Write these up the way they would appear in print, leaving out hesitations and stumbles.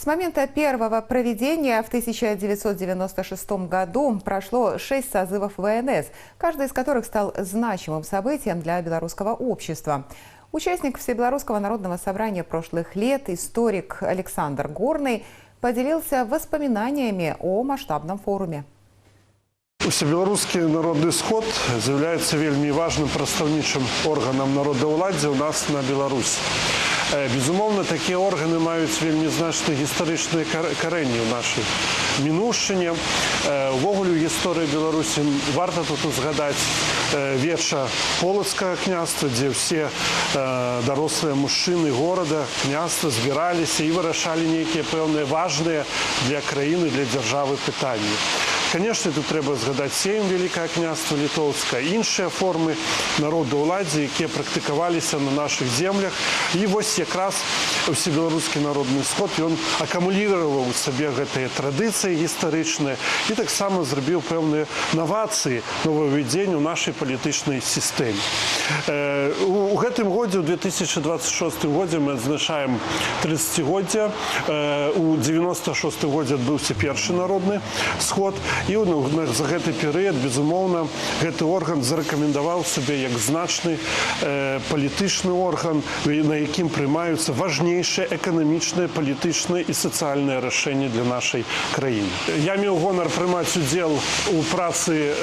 С момента первого проведения в 1996 году прошло 6 созывов ВНС, каждый из которых стал значимым событием для белорусского общества. Участник Всебелорусского народного собрания прошлых лет, историк Александр Горный, поделился воспоминаниями о масштабном форуме. Усебеларускі народны сход з'яўляецца вельмі важным прадстаўнічым органам народаўладдзя ў нас на Беларусі. Безумоўна, такія органы маюць вельмі значныя гістарычныя карэнні ў нашай мінуўшчыне. Увогуле ў гісторыі Беларусі варта тут узгадаць веча полацкага княства, дзе ўсе дарослыя мужчыны горада, княства збіраліся і вырашалі нейкія пэўныя важныя для краіны, для дзяржавы пытанні. Конечно, тут трэба згадаць Сейм Великае княства Літоўскае, іншыя формы народаўладдзя, якія практыкаваліся на нашых землях. І вось якраз Усебеларускі народны сход, ён акумуліраваў у сабе гэтыя традыцыі гістарычныя і таксама зрабіў пэўныя навацыі, новаўвядзенні ў нашай палітычнай сістэме. У гэтым годзе, у 2026 годзе, мы адзначаем 30-годдзе. У 96 годзе адбыўся першы народны сход. І за гэты перыяд, безумоўна, гэты орган зарэкамендаваў сабе як значны палітычны орган, на якім прымаюцца важнейшыя эканамічныя, палітычныя і сацыяльныя рашэнні для нашай краіны. Я меў гонар прымаць удзел у працы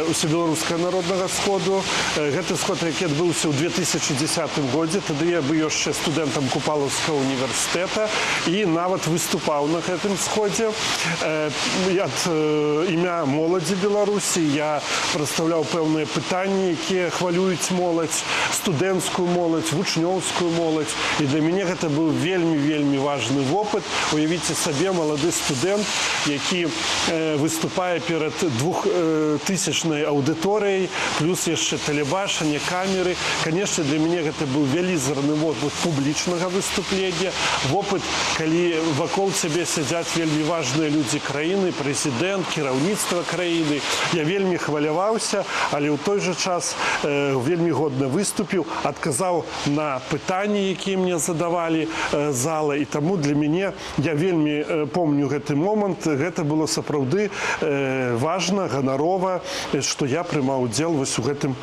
Усебеларускага народнага сходу. Гэты сход, які адбыўся ў 2010 годзе, тады я быў яшчэ студэнтам Купалаўскага універсітэта і нават выступаў на гэтым сходзе. Ад імя моладзі Беларусі я прадстаўляў пэўныя пытанні, якія хвалююць моладзь, студэнцкую моладзь, вучнёўскую моладзь. І для мяне гэта быў вельмі важны вопыт. Уявіце сабе, малады студэнт, які выступае перад 2000-най аўдыторыяй, плюс яшчэ тэлебачанне, камеры. Канешне, для мяне гэта быў велізарны вопыт публічнага выступлення, вопыт, калі вакол цябе сядзяць вельмі важныя людзі краіны, прэзідэнт, кіраўніцтва краіны. Я вельмі хваляваўся, але ў той жа час вельмі годна выступіў, адказаў на пытанні, якія мне задавалі зала. І таму для мяне, я вельмі помню гэты момант, гэта было сапраўды важна, ганарова, што я прымаў удзел вось у гэтым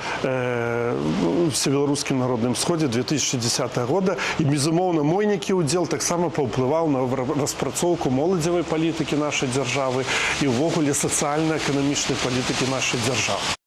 Всебеларускім народным сходзе 2010 года. І, безумоўна, мой нейкі удзел таксама паўплываў на распрацоўку моладзевай палітыкі нашай дзяржавы і ўвогуле сацыяльна-эканамічнай палітыкі нашай дзяржавы.